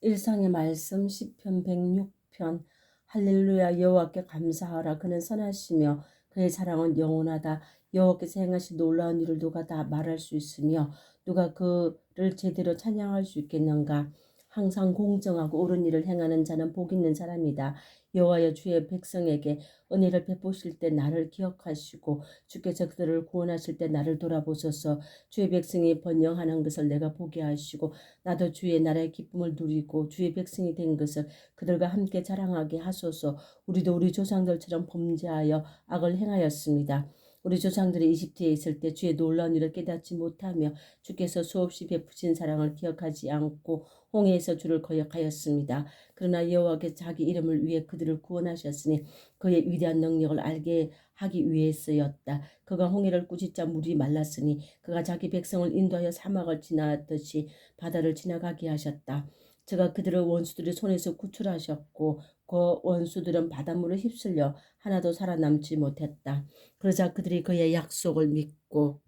일상의 말씀 시편 106편. 할렐루야. 여호와께 감사하라. 그는 선하시며 그의 사랑은 영원하다. 여호와께서 행하신 놀라운 일을 누가 다 말할 수 있으며 누가 그를 제대로 찬양할 수 있겠는가. 항상 공정하고 옳은 일을 행하는 자는 복 있는 사람이다. 여호와여, 주의 백성에게 은혜를 베푸실 때 나를 기억하시고 주께서 그들을 구원하실 때 나를 돌아보소서. 주의 백성이 번영하는 것을 내가 보게 하시고 나도 주의 나라의 기쁨을 누리고 주의 백성이 된 것을 그들과 함께 자랑하게 하소서. 우리도 우리 조상들처럼 범죄하여 악을 행하였습니다. 우리 조상들이 이집트에 있을 때 주의 놀라운 일을 깨닫지 못하며 주께서 수없이 베푸신 사랑을 기억하지 않고 홍해에서 주를 거역하였습니다. 그러나 여호와께서 자기 이름을 위해 그들을 구원하셨으니 그의 위대한 능력을 알게 하기 위해서였다. 그가 홍해를 꾸짖자 물이 말랐으니 그가 자기 백성을 인도하여 사막을 지나듯이 바다를 지나가게 하셨다. 제가 그들을 원수들의 손에서 구출하셨고 그 원수들은 바닷물에 휩쓸려 하나도 살아남지 못했다. 그러자 그들이 그의 약속을 믿고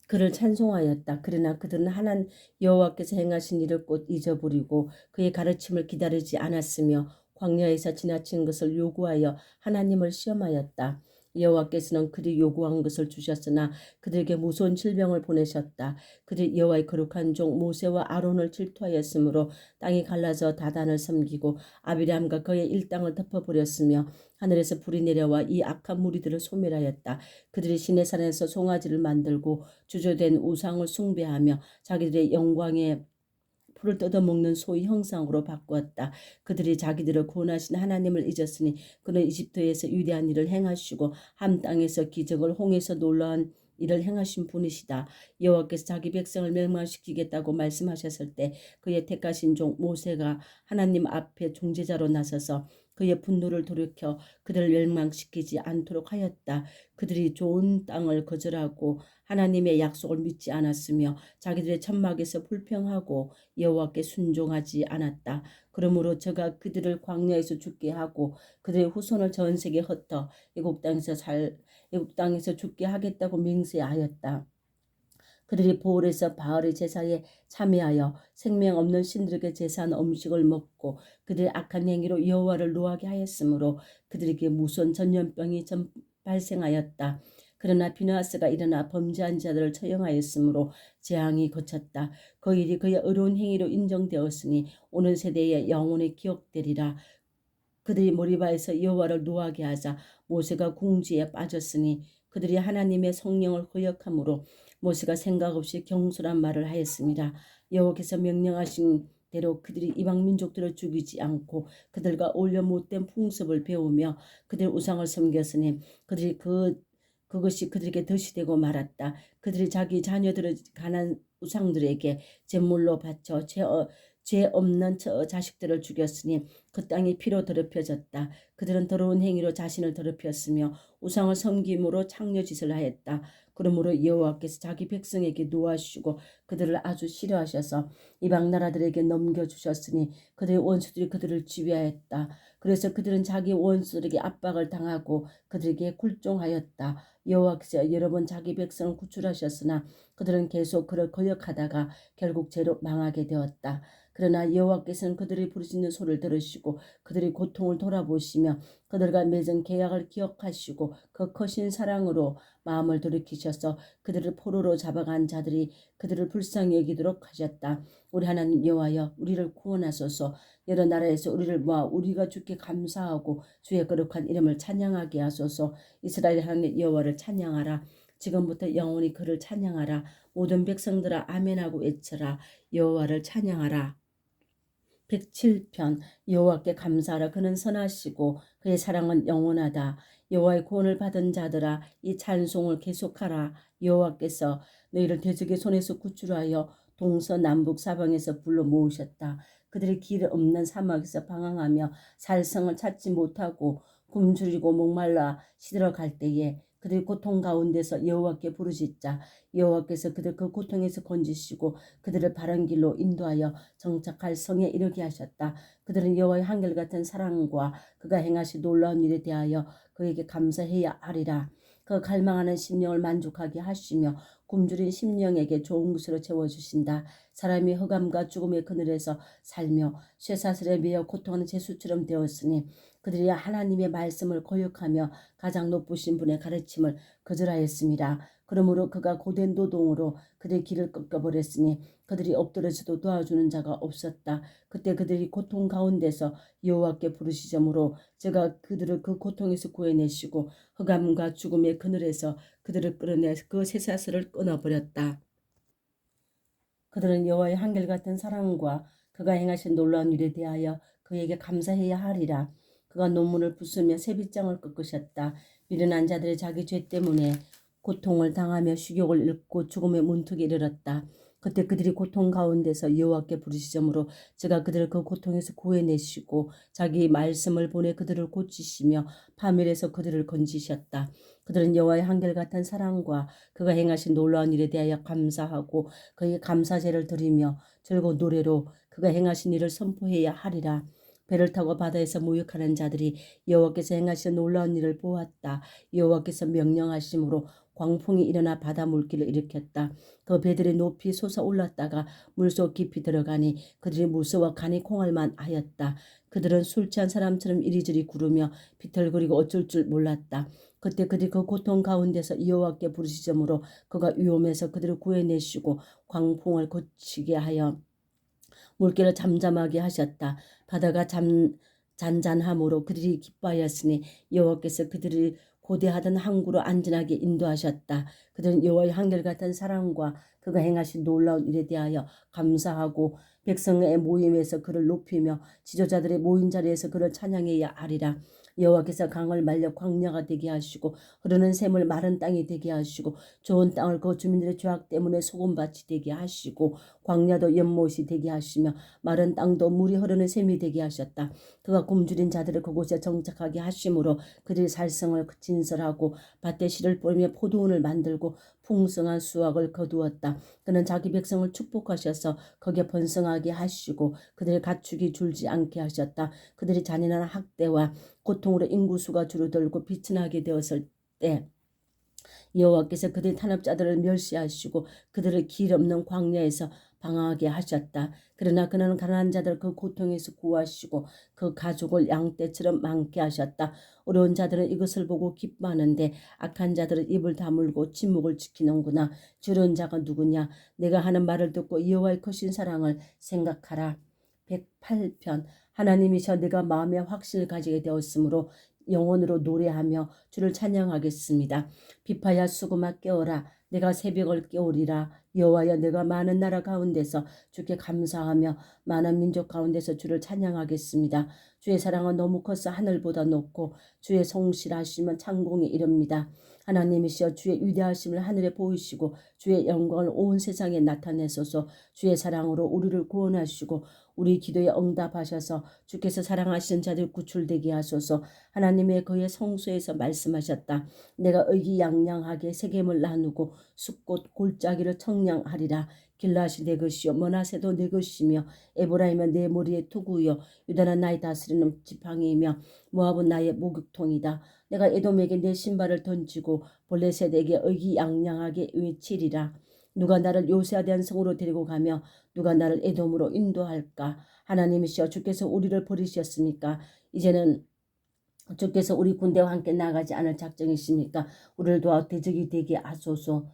그를 찬송하였다. 그러나 그들은 하나님 여호와께서 행하신 일을 곧 잊어버리고 그의 가르침을 기다리지 않았으며 광야에서 지나친 것을 요구하여 하나님을 시험하였다. 여호와께서는 그들이 요구한 것을 주셨으나 그들에게 무서운 질병을 보내셨다. 그들이 여호와의 거룩한 종 모세와 아론을 질투하였으므로 땅이 갈라져 다단을 섬기고 아비람과 그의 일당을 덮어버렸으며 하늘에서 불이 내려와 이 악한 무리들을 소멸하였다. 그들이 시내산에서 송아지를 만들고 주조된 우상을 숭배하며 자기들의 영광에 풀을 뜯어먹는 소의 형상으로 바꾸었다. 그들이 자기들을 구원하신 하나님을 잊었으니 그는 이집트에서 위대한 일을 행하시고 함 땅에서 기적을 홍해에서 놀라운 일을 행하신 분이시다. 여호와께서 자기 백성을 멸망시키겠다고 말씀하셨을 때 그의 택하신 종 모세가 하나님 앞에 중재자로 나서서 그의 분노를 돌이켜 그들을 멸망시키지 않도록 하였다. 그들이 좋은 땅을 거절하고 하나님의 약속을 믿지 않았으며 자기들의 천막에서 불평하고 여호와께 순종하지 않았다. 그러므로 저가 그들을 광야에서 죽게 하고 그들의 후손을 전 세계에 흩어 애국 땅에서 죽게 하겠다고 맹세하였다. 그들이 보홀에서 바알의 제사에 참여하여 생명 없는 신들에게 제사한 음식을 먹고 그들의 악한 행위로 여호와를 노하게 하였으므로 그들에게 무서운 전염병이 발생하였다. 그러나 비느하스가 일어나 범죄한 자들을 처형하였으므로 재앙이 그쳤다. 그 일이 그의 의로운 행위로 인정되었으니 오는 세대에 영원히 기억되리라. 그들이 모리바에서 여호와를 노하게 하자 모세가 궁지에 빠졌으니 그들이 하나님의 성령을 거역함으로 모세가 생각 없이 경솔한 말을 하였습니다. 여호와께서 명령하신 대로 그들이 이방 민족들을 죽이지 않고 그들과 어울려 못된 풍습을 배우며 그들 우상을 섬겼으니 그들이 그것이 그들에게 덫이 되고 말았다. 그들이 자기 자녀들을 가난 우상들에게 제물로 바쳐 죄 없는 자식들을 죽였으니 그 땅이 피로 더럽혀졌다. 그들은 더러운 행위로 자신을 더럽혔으며 우상을 섬김으로 창녀짓을 하였다. 그러므로 여호와께서 자기 백성에게 노하시고 그들을 아주 싫어하셔서 이방 나라들에게 넘겨주셨으니 그들의 원수들이 그들을 지배하였다. 그래서 그들은 자기 원수들에게 압박을 당하고 그들에게 굴종하였다. 여호와께서 여러 번 자기 백성을 구출하셨으나 그들은 계속 그를 거역하다가 결국 죄로 망하게 되었다. 그러나 여호와께서는 그들이 부르짖는 소리를 들으시고 그들의 고통을 돌아보시며 그들과 맺은 계약을 기억하시고 그 크신 사랑으로 마음을 돌이키셔서 그들을 포로로 잡아간 자들이 그들을 불쌍히 여기도록 하셨다. 우리 하나님 여호와여, 우리를 구원하소서. 여러 나라에서 우리를 모아 우리가 주께 감사하고 주의 거룩한 이름을 찬양하게 하소서. 이스라엘 하나님 여호와를 찬양하라. 지금부터 영원히 그를 찬양하라. 모든 백성들아 아멘하고 외쳐라. 여호와를 찬양하라. 107편. 여호와께 감사하라. 그는 선하시고 그의 사랑은 영원하다. 여호와의 구원을 받은 자들아 이 찬송을 계속하라. 여호와께서 너희를 대적의 손에서 구출하여 동서남북 사방에서 불러 모으셨다. 그들이 길 없는 사막에서 방황하며 살성을 찾지 못하고 굶주리고 목말라 시들어갈 때에 그들의 고통 가운데서 여호와께 부르짖자. 여호와께서 그들 그 고통에서 건지시고 그들을 바른 길로 인도하여 정착할 성에 이르게 하셨다. 그들은 여호와의 한결같은 사랑과 그가 행하신 놀라운 일에 대하여 그에게 감사해야 하리라. 그 갈망하는 심령을 만족하게 하시며 굶주린 심령에게 좋은 것으로 채워주신다. 사람이 흑암과 죽음의 그늘에서 살며 쇠사슬에 매여 고통하는 제수처럼 되었으니 그들이 하나님의 말씀을 거역하며 가장 높으신 분의 가르침을 거절하였습니다. 그러므로 그가 고된 노동으로 그들의 길을 꺾어버렸으니 그들이 엎드려져도 도와주는 자가 없었다. 그때 그들이 고통 가운데서 여호와께 부르시므로 제가 그들을 그 고통에서 구해내시고 흑암과 죽음의 그늘에서 그들을 끌어내 그 쇠사슬을 끊어버렸다. 그들은 여호와의 한결같은 사랑과 그가 행하신 놀라운 일에 대하여 그에게 감사해야 하리라. 그가 논문을 부수며 새빗장을 꺾으셨다. 미련한 자들의 자기 죄 때문에 고통을 당하며 식욕을 잃고 죽음의 문턱에 이르렀다. 그때 그들이 고통 가운데서 여호와께 부르시므로 제가 그들을 그 고통에서 구해내시고 자기 말씀을 보내 그들을 고치시며 파멸에서 그들을 건지셨다. 그들은 여호와의 한결같은 사랑과 그가 행하신 놀라운 일에 대하여 감사하고 그에게 감사제를 드리며 즐거운 노래로 그가 행하신 일을 선포해야 하리라. 배를 타고 바다에서 무역하는 자들이 여호와께서 행하신 놀라운 일을 보았다. 여호와께서 명령하심으로 광풍이 일어나 바다 물길을 일으켰다. 그 배들이 높이 솟아올랐다가 물속 깊이 들어가니 그들이 무서워 간이 콩알만 하였다. 그들은 술 취한 사람처럼 이리저리 구르며 비틀거리고 어쩔 줄 몰랐다. 그때 그들이 그 고통 가운데서 여호와께 부르시므로 그가 위험해서 그들을 구해내시고 광풍을 그치게 하여 물결을 잠잠하게 하셨다. 바다가 잔잔함으로 그들이 기뻐하였으니 여호와께서 그들을 고대하던 항구로 안전하게 인도하셨다. 그들은 여호와의 한결같은 사랑과 그가 행하신 놀라운 일에 대하여 감사하고 백성의 모임에서 그를 높이며 지도자들의 모인 자리에서 그를 찬양해야 하리라. 여호와께서 강을 말려 광야가 되게 하시고 흐르는 샘을 마른 땅이 되게 하시고 좋은 땅을 그 주민들의 죄악 때문에 소금밭이 되게 하시고 광야도 연못이 되게 하시며 마른 땅도 물이 흐르는 샘이 되게 하셨다. 그가 굶주린 자들을 그곳에 정착하게 하심으로 그들이 살성을 진설하고 밭에 씨를 뿌리며 포도원을 만들고 풍성한 수확을 거두었다. 그는 자기 백성을 축복하셔서 거기에 번성하게 하시고 그들의 가축이 줄지 않게 하셨다. 그들이 잔인한 학대와 고통으로 인구수가 줄어들고 비천하게 되었을 때 여호와께서 그들의 탄압자들을 멸시하시고 그들을 길 없는 광야에서 방황하게 하셨다. 그러나 그는 가난한 자들 그 고통에서 구하시고 그 가족을 양떼처럼 많게 하셨다. 어려운 자들은 이것을 보고 기뻐하는데 악한 자들은 입을 다물고 침묵을 지키는구나. 주려운 자가 누구냐? 내가 하는 말을 듣고 여호와의 크신 사랑을 생각하라. 108편. 하나님이셔 내가 마음에 확신을 가지게 되었으므로 영혼으로 노래하며 주를 찬양하겠습니다. 비파야 수금아 깨어라. 내가 새벽을 깨우리라. 여호와여 내가 많은 나라 가운데서 주께 감사하며 많은 민족 가운데서 주를 찬양하겠습니다. 주의 사랑은 너무 커서 하늘보다 높고 주의 성실하심은 창공에 이릅니다. 하나님이시여 주의 위대하심을 하늘에 보이시고 주의 영광을 온 세상에 나타내소서. 주의 사랑으로 우리를 구원하시고 우리 기도에 응답하셔서 주께서 사랑하시는 자들 구출되게 하소서. 하나님의 그의 성소에서 말씀하셨다. 내가 의기양양하게 세겜을 나누고 숲꽃 골짜기를 청량하리라. 길라시 내 것이요 머나세도 내 것이며 에브라임은 내 머리의 투구요 유다는 나의 다스리는 지팡이이며 모압은 나의 목욕통이다. 내가 에돔에게 내 신발을 던지고 블레셋에게 의기양양하게 외치리라. 누가 나를 요새화된 성으로 데리고 가며 누가 나를 에돔으로 인도할까? 하나님이시여 주께서 우리를 버리셨습니까? 이제는 주께서 우리 군대와 함께 나가지 않을 작정이십니까? 우리를 도와 대적이 되게 하소서.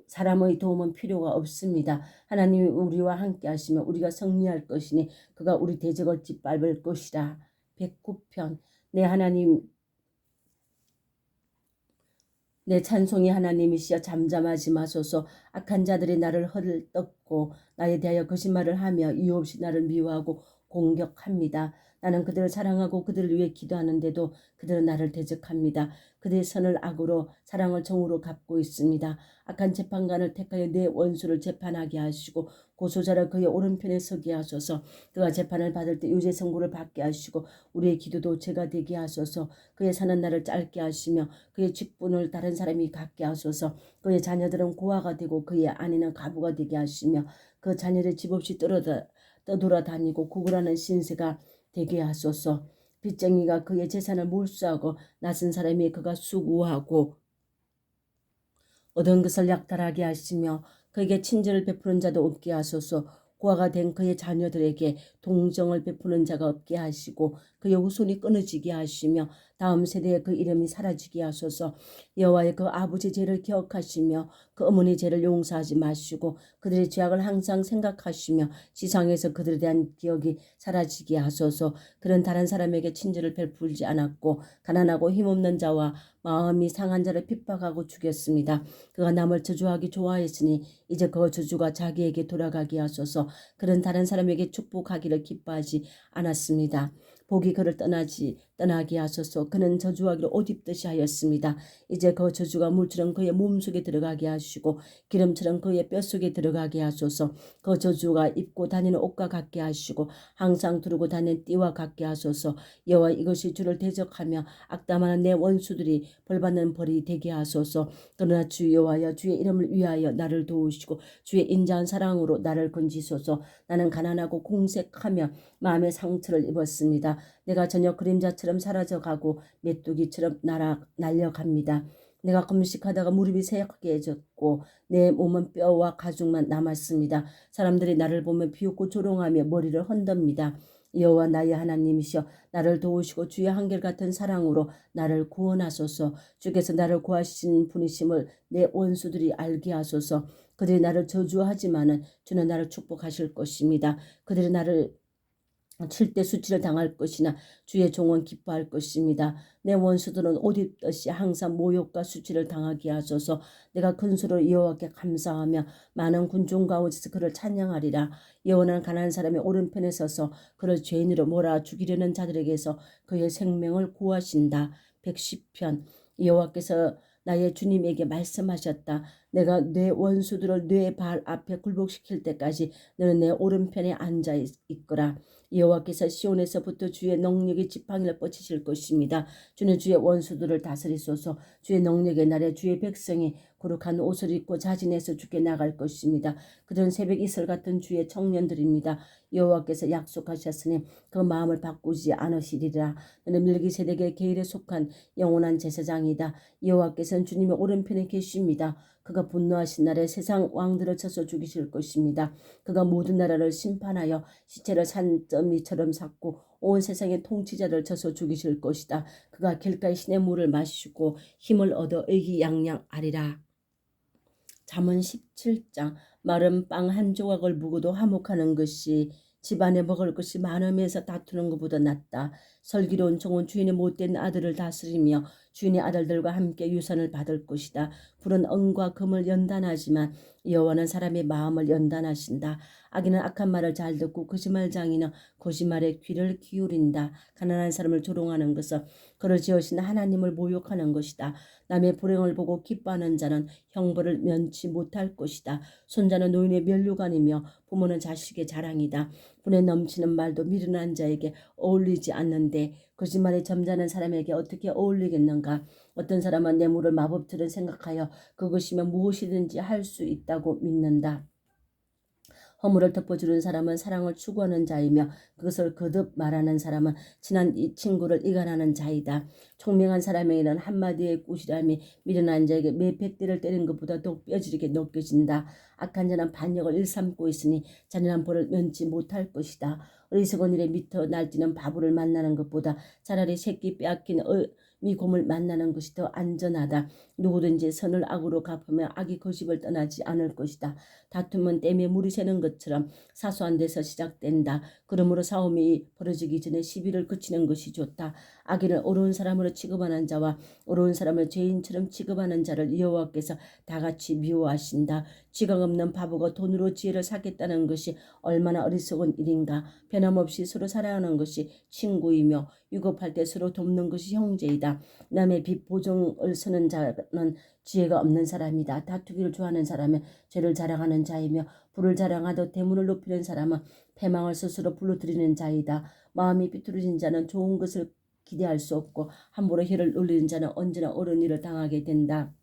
사람의 도움은 필요가 없습니다. 하나님이 우리와 함께 하시면 우리가 승리할 것이니 그가 우리 대적을 짓밟을 것이라. 109편. 내 하나님 내 찬송이 하나님이시여 잠잠하지 마소서. 악한 자들이 나를 헐떡고 나에 대하여 거짓말을 하며 이유 없이 나를 미워하고 공격합니다. 나는 그들을 사랑하고 그들을 위해 기도하는데도 그들은 나를 대적합니다. 그들의 선을 악으로 사랑을 정으로 갚고 있습니다. 악한 재판관을 택하여 내 원수를 재판하게 하시고 고소자를 그의 오른편에 서게 하소서. 그가 재판을 받을 때 유죄 선고를 받게 하시고 우리의 기도도 죄가 되게 하소서. 그의 사는 날을 짧게 하시며 그의 직분을 다른 사람이 갖게 하소서. 그의 자녀들은 고아가 되고 그의 아내는 가부가 되게 하시며 그 자녀를 집 없이 떠돌아다니고 구걸하는 신세가 되게 하소서. 빚쟁이가 그의 재산을 몰수하고 낯선 사람이 그가 수고하고 얻은 것을 약탈하게 하시며 그에게 친절을 베푸는 자도 없게 하소서. 고아가 된 그의 자녀들에게 동정을 베푸는 자가 없게 하시고 그의 후손이 끊어지게 하시며 다음 세대에 그 이름이 사라지게 하소서. 여호와의 그 아버지 죄를 기억하시며 그 어머니 죄를 용서하지 마시고 그들의 죄악을 항상 생각하시며 지상에서 그들에 대한 기억이 사라지게 하소서. 그는 다른 사람에게 친절을 베풀지 않았고 가난하고 힘없는 자와 마음이 상한 자를 핍박하고 죽였습니다. 그가 남을 저주하기 좋아했으니 이제 그 저주가 자기에게 돌아가게 하소서. 그는 다른 사람에게 축복하기를 기뻐하지 않았습니다. 복이 그를 떠나게 하소서. 그는 저주하기를 옷 입듯이 하였습니다. 이제 그 저주가 물처럼 그의 몸속에 들어가게 하시고 기름처럼 그의 뼛속에 들어가게 하소서. 그 저주가 입고 다니는 옷과 같게 하시고 항상 두르고 다니는 띠와 같게 하소서. 여호와 이것이 주를 대적하며 악담하는 내 원수들이 벌받는 벌이 되게 하소서. 그러나 주 여호와여 주의 이름을 위하여 나를 도우시고 주의 인자한 사랑으로 나를 건지소서. 나는 가난하고 공색하며 마음의 상처를 입었습니다. 내가 저녁 그림자처럼 사라져가고 메뚜기처럼 날려갑니다. 내가 금식하다가 무릎이 새하게졌고 내 몸은 뼈와 가죽만 남았습니다. 사람들이 나를 보며 비웃고 조롱하며 머리를 흔듭니다. 여호와 나의 하나님이시여 나를 도우시고 주의 한결같은 사랑으로 나를 구원하소서. 주께서 나를 구하신 분이심을 내 원수들이 알게 하소서. 그들이 나를 저주하지만은 주는 나를 축복하실 것입니다. 그들이 나를 칠 때 수치를 당할 것이나 주의 종은 기뻐할 것입니다. 내 원수들은 옷 입듯이 항상 모욕과 수치를 당하게 하소서. 내가 큰 소리로 여호와께 감사하며 많은 군중 가운데서 그를 찬양하리라. 여호와는 가난한 사람의 오른편에 서서 그를 죄인으로 몰아 죽이려는 자들에게서 그의 생명을 구하신다. 110편. 여호와께서 나의 주님에게 말씀하셨다. 내가 내 원수들을 내 발 앞에 굴복시킬 때까지 너는 내 오른편에 앉아 있거라. 여호와께서 시온에서부터 주의 능력의 지팡이를 뻗치실 것입니다. 주는 주의 원수들을 다스리소서. 주의 능력의 날에 주의 백성이 거룩한 옷을 입고 자진해서 주께 나갈 것입니다. 그들은 새벽 이슬 같은 주의 청년들입니다. 여호와께서 약속하셨으니 그 마음을 바꾸지 않으시리라. 너는 멜기세덱의 계율에 속한 영원한 제사장이다. 여호와께서는 주님의 오른편에 계십니다. 그가 분노하신 날에 세상 왕들을 쳐서 죽이실 것입니다. 그가 모든 나라를 심판하여 시체를 산더미처럼 삭고 온 세상의 통치자를 쳐서 죽이실 것이다. 그가 길가의 시냇 물을 마시고 힘을 얻어 의기양양하리라. 잠언 17장. 마른 빵 한 조각을 묵어도 화목하는 것이 집안에 먹을 것이 많으면서 다투는 것보다 낫다. 슬기로운 종은 주인의 못된 아들을 다스리며 주인의 아들들과 함께 유산을 받을 것이다. 불은 은과 금을 연단하지만 여호와는 사람의 마음을 연단하신다. 악인은 악한 말을 잘 듣고 거짓말장이는 거짓말에 귀를 기울인다. 가난한 사람을 조롱하는 것은 그를 지으신 하나님을 모욕하는 것이다. 남의 불행을 보고 기뻐하는 자는 형벌을 면치 못할 것이다. 손자는 노인의 면류관이며 부모는 자식의 자랑이다. 분에 넘치는 말도 미련한 자에게 어울리지 않는데 거짓말에 점잖은 사람에게 어떻게 어울리겠는가. 어떤 사람은 뇌물을 마법처럼 생각하여 그것이면 무엇이든지 할 수 있다고 믿는다. 허물을 덮어주는 사람은 사랑을 추구하는 자이며 그것을 거듭 말하는 사람은 친한 친구를 이간하는 자이다. 총명한 사람에게는 한마디의 꾸시람이 미련한 자에게 매 100대를 때리는 것보다 더 뼈저리게 느껴진다. 악한 자는 반역을 일삼고 있으니 잔인한 벌을 면치 못할 것이다. 어리석은 일에 미쳐 날뛰는 바보를 만나는 것보다 차라리 새끼 빼앗긴 미곰을 만나는 것이 더 안전하다. 누구든지 선을 악으로 갚으며 악이 거짓을 떠나지 않을 것이다. 다툼은 댐에 물이 새는 것처럼 사소한 데서 시작된다. 그러므로 싸움이 벌어지기 전에 시비를 그치는 것이 좋다. 악인을 어려운 사람으로 취급하는 자와 어려운 사람을 죄인처럼 취급하는 자를 여호와께서 다같이 미워하신다. 지각 없는 바보가 돈으로 지혜를 사겠다는 것이 얼마나 어리석은 일인가. 변함없이 서로 사랑하는 것이 친구이며 유급할 때 서로 돕는 것이 형제이다. 남의 빚 보증을 서는 자는 지혜가 없는 사람이다. 다투기를 좋아하는 사람은 죄를 자랑하는 자이며 불을 자랑하듯 대문을 높이는 사람은 패망을 스스로 불러들이는 자이다. 마음이 비뚤어진 자는 좋은 것을 기대할 수 없고 함부로 혀를 놀리는 자는 언제나 옳은 일을 당하게 된다.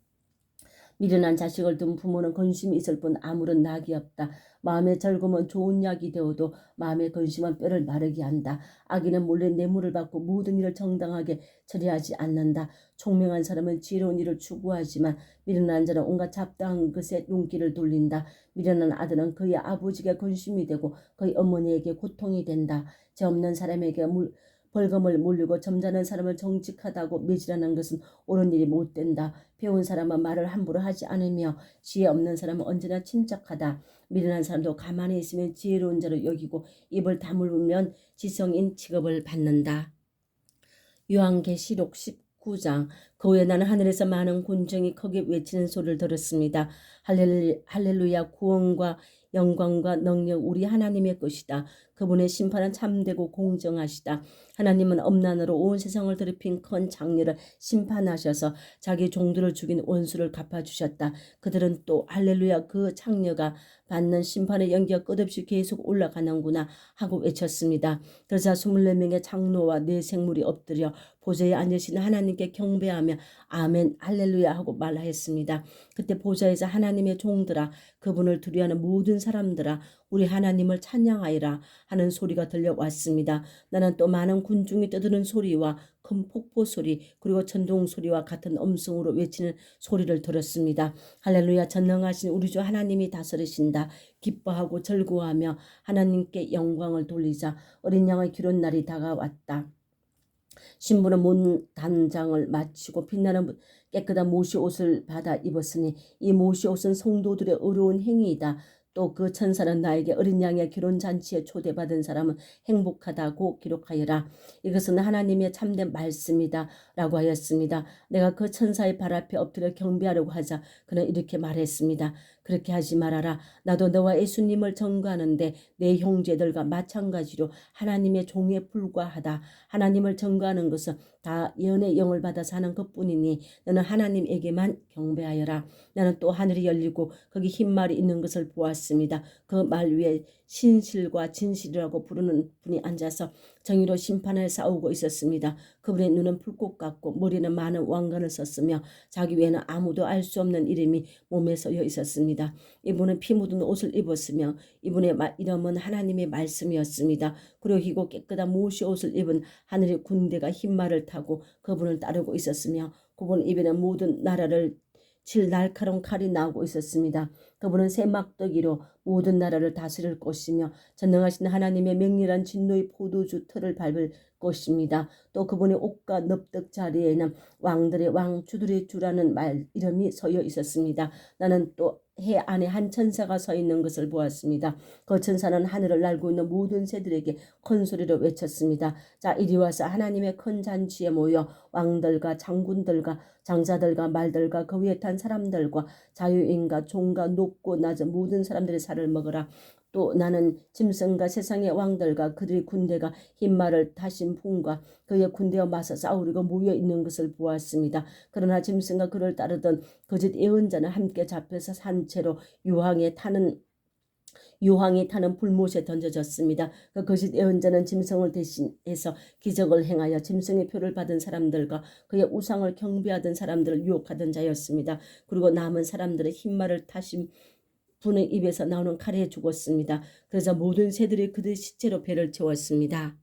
미련한 자식을 둔 부모는 근심이 있을 뿐 아무런 낙이 없다. 마음의 즐거움은 좋은 약이 되어도 마음의 근심은 뼈를 마르게 한다. 악인은 몰래 뇌물을 받고 모든 일을 정당하게 처리하지 않는다. 총명한 사람은 지혜로운 일을 추구하지만 미련한 자는 온갖 잡다한 것에 눈길을 돌린다. 미련한 아들은 그의 아버지에게 근심이 되고 그의 어머니에게 고통이 된다. 죄 없는 사람에게 벌금을 물리고 점잖은 사람을 정직하다고 매질하는 것은 옳은 일이 못 된다. 배운 사람은 말을 함부로 하지 않으며 지혜 없는 사람은 언제나 침착하다. 미련한 사람도 가만히 있으면 지혜로운 자로 여기고 입을 다물면 지성인 취급을 받는다. 요한계시록 19장. 그 후에 나는 하늘에서 많은 군중이 크게 외치는 소리를 들었습니다. 할렐루야. 구원과 영광과 능력 우리 하나님의 것이다. 그분의 심판은 참되고 공정하시다. 하나님은 엄난으로 온 세상을 더럽힌 큰 장렬을 심판하셔서 자기 종들을 죽인 원수를 갚아주셨다. 그들은 또 할렐루야, 그 장녀가 받는 심판의 연기가 끝없이 계속 올라가는구나 하고 외쳤습니다. 그러자 24명의 장로와 네 생물이 엎드려 보좌에 앉으신 하나님께 경배하며 아멘 할렐루야 하고 말하였습니다. 그때 보좌에서 하나님의 종들아, 그분을 두려워하는 모든 사람들아, 우리 하나님을 찬양하리라 하는 소리가 들려왔습니다. 나는 또 많은 군중이 떠드는 소리와 큰 폭포 소리 그리고 천둥 소리와 같은 음성으로 외치는 소리를 들었습니다. 할렐루야. 전능하신 우리 주 하나님이 다스리신다. 기뻐하고 즐거워하며 하나님께 영광을 돌리자. 어린 양의 기른 날이 다가왔다. 신부는 문 단장을 마치고 빛나는 깨끗한 모시 옷을 받아 입었으니 이 모시 옷은 성도들의 의로운 행위이다. 또 그 천사는 나에게 어린 양의 결혼잔치에 초대받은 사람은 행복하다고 기록하여라. 이것은 하나님의 참된 말씀이다 라고 하였습니다. 내가 그 천사의 발 앞에 엎드려 경배하려고 하자 그는 이렇게 말했습니다. 그렇게 하지 말아라. 나도 너와 예수님을 전가하는데 내 형제들과 마찬가지로 하나님의 종에 불과하다. 하나님을 전가하는 것은 다 예언의 영을 받아서 하는 것뿐이니 너는 하나님에게만 경배하여라. 나는 또 하늘이 열리고 거기 흰 말이 있는 것을 보았습니다. 그 말 위에 신실과 진실이라고 부르는 분이 앉아서 정의로 심판을 싸우고 있었습니다. 그분의 눈은 불꽃 같고 머리는 많은 왕관을 썼으며 자기 외에는 아무도 알 수 없는 이름이 몸에 서여 있었습니다. 이분은 피 묻은 옷을 입었으며 이분의 이름은 하나님의 말씀이었습니다. 그리고 희고 깨끗한 모시 옷을 입은 하늘의 군대가 흰 말을 타고 그분을 따르고 있었으며 그분 입에는 모든 나라를 칠 날카로운 칼이 나오고 있었습니다. 그분은 새 막대기로 모든 나라를 다스릴 것이며 전능하신 하나님의 맹렬한 진노의 포도주 틀을 밟을 것입니다. 또 그분의 옷과 넙득 자리에는 왕들의 왕 주들의 주라는 말 이름이 서여 있었습니다. 나는 또 해 안에 한 천사가 서 있는 것을 보았습니다. 그 천사는 하늘을 날고 있는 모든 새들에게 큰 소리로 외쳤습니다. 자, 이리 와서 하나님의 큰 잔치에 모여 왕들과 장군들과 장자들과 말들과 그 위에 탄 사람들과 자유인과 종과 높고 낮은 모든 사람들의 살을 먹으라. 또 나는 짐승과 세상의 왕들과 그들의 군대가 흰 말을 타신 분과 그의 군대와 맞서 싸우려고 모여 있는 것을 보았습니다. 그러나 짐승과 그를 따르던 거짓 예언자는 함께 잡혀서 산채로 유황이 타는 불못에 던져졌습니다. 그 거짓 예언자는 짐승을 대신해서 기적을 행하여 짐승의 표를 받은 사람들과 그의 우상을 경배하던 사람들을 유혹하던 자였습니다. 그리고 남은 사람들의 흰 말을 타신 분의 입에서 나오는 칼에 죽었습니다. 그래서 모든 새들이 그들의 시체로 배를 채웠습니다.